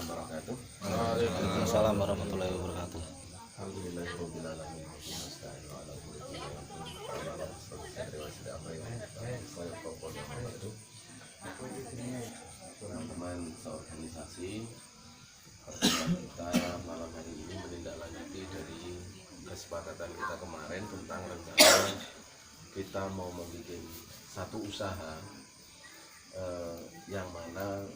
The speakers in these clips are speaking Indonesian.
wabarakatuh. Waalaikumsalam warahmatullahi wabarakatuh. Alhamdulillahirabbil alamin. Teman-teman seorganisasi, pertemuan kita malam hari ini menindaklanjuti dari kesepakatan kita kemarin tentang rencana kita mau membuat satu usaha yang mana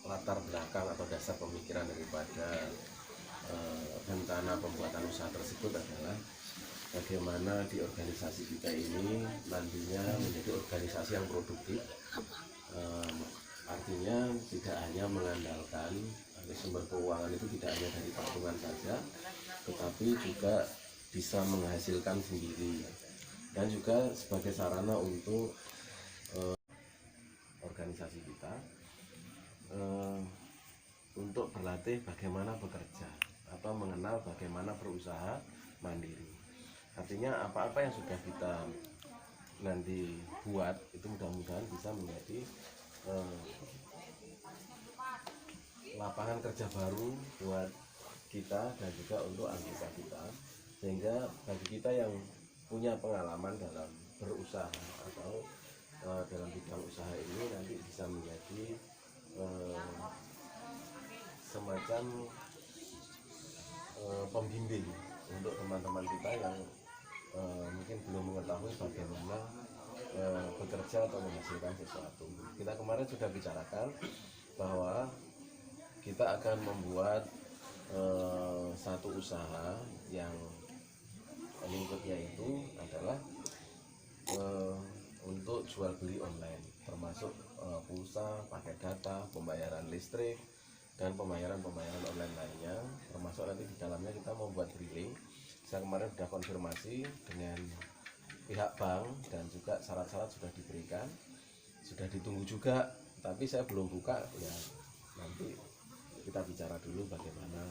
latar belakang atau dasar pemikiran daripada rencana pembuatan usaha tersebut adalah bagaimana di organisasi kita ini nantinya menjadi organisasi yang produktif, artinya tidak hanya mengandalkan sumber keuangan itu tidak hanya dari patungan saja, tetapi juga bisa menghasilkan sendiri dan juga sebagai sarana untuk organisasi kita untuk berlatih bagaimana bekerja atau mengenal bagaimana berusaha mandiri. Artinya apa-apa yang sudah kita nanti buat itu mudah-mudahan bisa menjadi lapangan kerja baru buat kita dan juga untuk anggota kita, sehingga bagi kita yang punya pengalaman dalam berusaha atau dalam bidang usaha ini nanti bisa menjadi semacam pembimbing untuk teman-teman kita yang mungkin belum mengetahui bagaimana bekerja atau menghasilkan sesuatu. Kita kemarin sudah bicarakan bahwa kita akan membuat satu usaha yang lingkupnya itu adalah untuk jual beli online, termasuk pulsa, paket data, pembayaran listrik, dan pembayaran online lainnya, termasuk nanti di dalamnya kita membuat briling. Saya kemarin sudah konfirmasi dengan pihak bank dan juga syarat-syarat sudah diberikan, sudah ditunggu juga, tapi saya belum buka ya, nanti kita bicara dulu bagaimana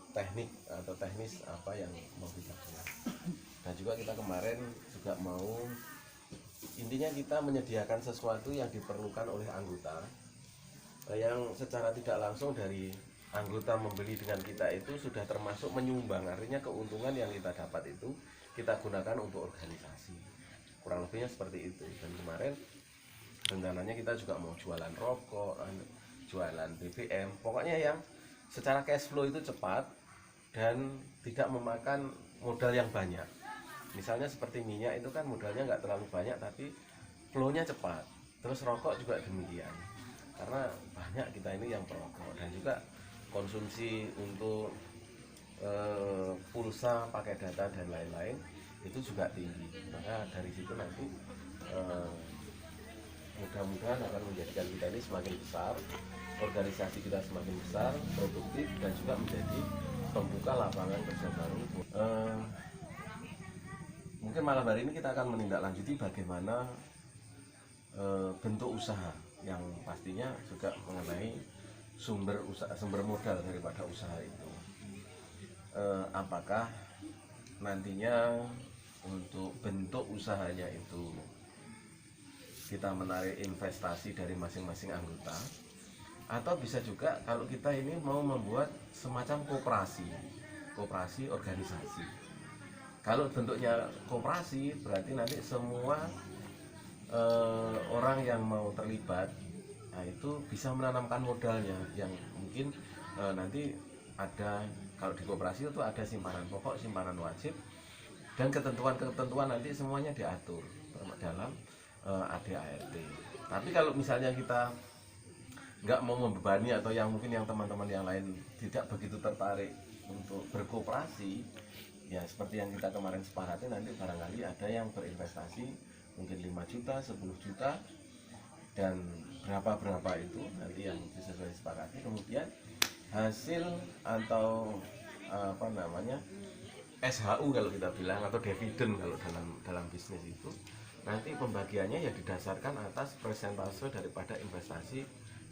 teknik atau teknis apa yang mau kita buat. Dan juga kita kemarin juga mau, intinya kita menyediakan sesuatu yang diperlukan oleh anggota, yang secara tidak langsung dari anggota membeli dengan kita itu sudah termasuk menyumbang. Artinya keuntungan yang kita dapat itu kita gunakan untuk organisasi, kurang lebihnya seperti itu. Dan kemarin rencananya kita juga mau jualan rokok, jualan BBM, pokoknya yang secara cash flow itu cepat dan tidak memakan modal yang banyak. Misalnya seperti minyak itu kan modalnya nggak terlalu banyak tapi flow-nya cepat. Terus rokok juga demikian, karena banyak kita ini yang perokok, dan juga konsumsi untuk pulsa, pakai data dan lain-lain itu juga tinggi. Maka dari situ nanti mudah-mudahan akan menjadikan kita ini semakin besar, organisasi kita semakin besar, produktif, dan juga menjadi pembuka lapangan kerja baru. Mungkin malam hari ini kita akan menindaklanjuti bagaimana bentuk usaha yang pastinya juga mengenai sumber modal daripada usaha itu. Apakah nantinya untuk bentuk usahanya itu kita menarik investasi dari masing-masing anggota, atau bisa juga kalau kita ini mau membuat semacam koperasi organisasi. Kalau bentuknya koperasi berarti nanti semua orang yang mau terlibat, nah itu bisa menanamkan modalnya yang mungkin nanti ada, kalau di koperasi itu ada simpanan pokok, simpanan wajib, dan ketentuan-ketentuan nanti semuanya diatur dalam ADART. Tapi kalau misalnya kita nggak mau membebani, atau yang mungkin yang teman-teman yang lain tidak begitu tertarik untuk berkoperasi, ya seperti yang kita kemarin sepakati, nanti barangkali ada yang berinvestasi mungkin 5 juta, 10 juta, dan berapa itu nanti yang disesuai sepakati. Kemudian hasil atau apa namanya SHU kalau kita bilang, atau dividen kalau dalam bisnis itu, nanti pembagiannya ya didasarkan atas persentase daripada investasi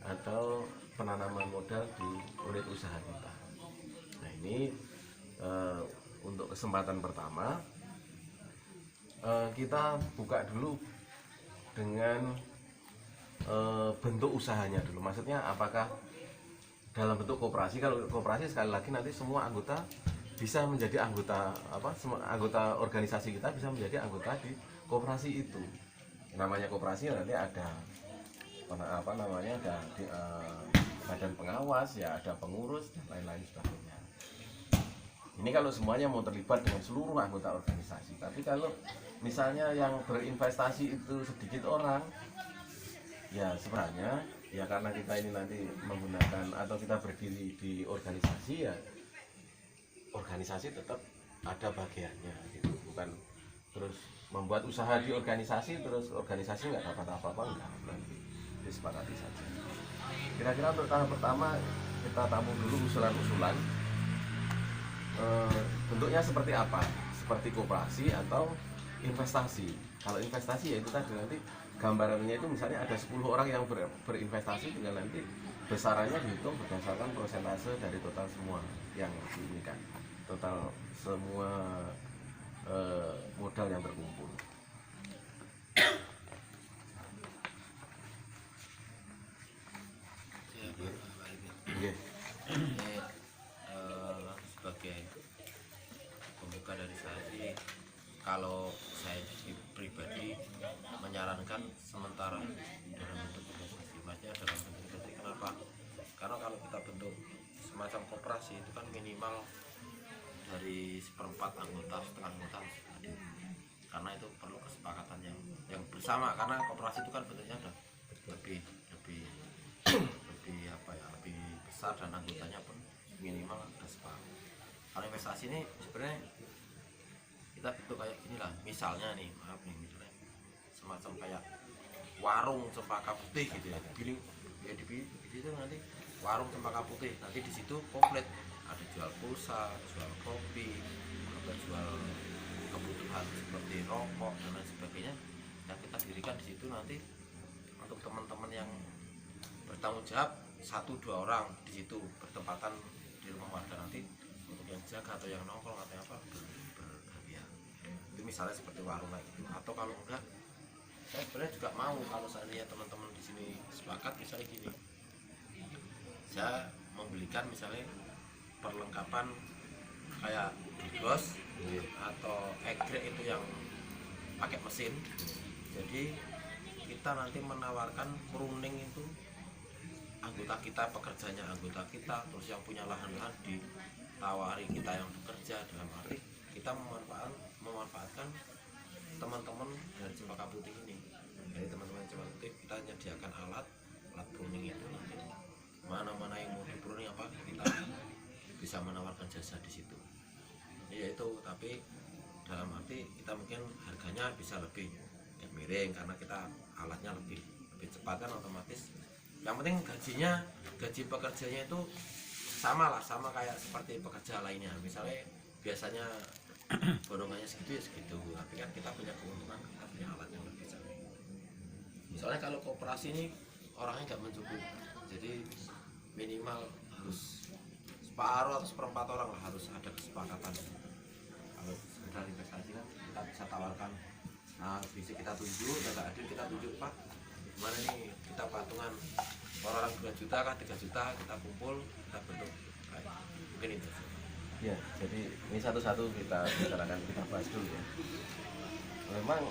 atau penanaman modal di unit usaha kita. Nah ini untuk kesempatan pertama kita buka dulu dengan bentuk usahanya dulu. Maksudnya apakah dalam bentuk koperasi. Kalau koperasi sekali lagi nanti semua anggota bisa menjadi anggota semua anggota organisasi kita bisa menjadi anggota di koperasi itu. Namanya koperasi nanti ada ada badan pengawas ya, ada pengurus dan lain-lain sebagainya. Ini kalau semuanya mau terlibat dengan seluruh anggota organisasi. Tapi kalau misalnya yang berinvestasi itu sedikit orang, ya sebenarnya ya karena kita ini nanti menggunakan atau kita berdiri di organisasi, ya organisasi tetap ada bagiannya gitu. Bukan terus membuat usaha di organisasi terus organisasi nggak dapat apa-apa, enggak, nanti disepakati saja. Kira-kira untuk tahap pertama kita tampung dulu usulan-usulan, bentuknya seperti apa, seperti koperasi atau investasi. Kalau investasi ya itu tadi, nanti gambarannya itu misalnya ada 10 orang yang berinvestasi, dengan nanti besarannya dihitung berdasarkan persentase dari total semua yang diinginkan, total semua modal yang terkumpul. Ini sebagai pembuka dari saya sih, kalau saya pribadi menyarankan sementara dalam bentuk investasi. Maksudnya dalam bentuk investasi kenapa? Karena kalau kita bentuk semacam koperasi itu kan minimal dari 1/4 anggota, setengah anggota harus hadir. Karena itu perlu kesepakatan yang bersama, karena koperasi itu kan bentuknya ada lebih lebih besar dan anggotanya pun minimal ada separuh. Kalau investasi ini sebenarnya kita bentuk kayak inilah, misalnya nih, maaf nih, misalnya semacam kayak warung Cempaka Putih gitu ya, pilih ya di situ nanti warung Cempaka Putih, nanti di situ komplit, ada jual pulsa, jual kopi, ada jual kebutuhan seperti rokok dan lain sebagainya yang kita dirikan di situ. Nanti untuk teman-teman yang bertanggung jawab 1-2 orang di situ bertempatan di rumah warga, nanti untuk yang jaga atau yang nongkrong atau apa berhadiah. Itu misalnya seperti warung kayak gitu. Atau kalau enggak, saya sebenarnya juga mau kalau seandainya teman-teman di sini sepakat, misalnya gini, saya membelikan misalnya perlengkapan kayak bigos atau egrek itu yang pakai mesin. Jadi kita nanti menawarkan pruning itu anggota kita, pekerjanya anggota kita, terus yang punya lahan-lahan ditawari kita yang bekerja, dalam arti kita memanfaatkan teman-teman dari Cempaka Putih ini. Jadi teman-teman Cempaka Putih kita menyediakan alat pruning itu, nanti mana-mana yang mau di-pruning apa, kita bisa menawarkan jasa di situ. Ya itu, tapi dalam arti kita mungkin harganya bisa lebih miring karena kita alatnya lebih cepat kan, otomatis. Yang penting gaji pekerjanya itu sama kayak seperti pekerja lainnya. Misalnya biasanya bolongannya segitu ya segitu, tapi kan kita punya keuntungan, kita punya alat yang lebih canggih. Misalnya kalau koperasi ini orangnya nggak mencukupi, jadi minimal harus separuh atau 1/4 orang lah, harus ada kesepakatan. Kalau sekedar investasi kan kita bisa tawarkan, nah bisa kita tunjuk, nggak adil kita tunjuk, Pak gimana nih kita patungan, orang 2 juta kah 3 juta, kita kumpul, kita bentuk kayak mungkin itu. Ya, jadi ini satu-satu kita bicarakan, kita bahas dulu ya. Memang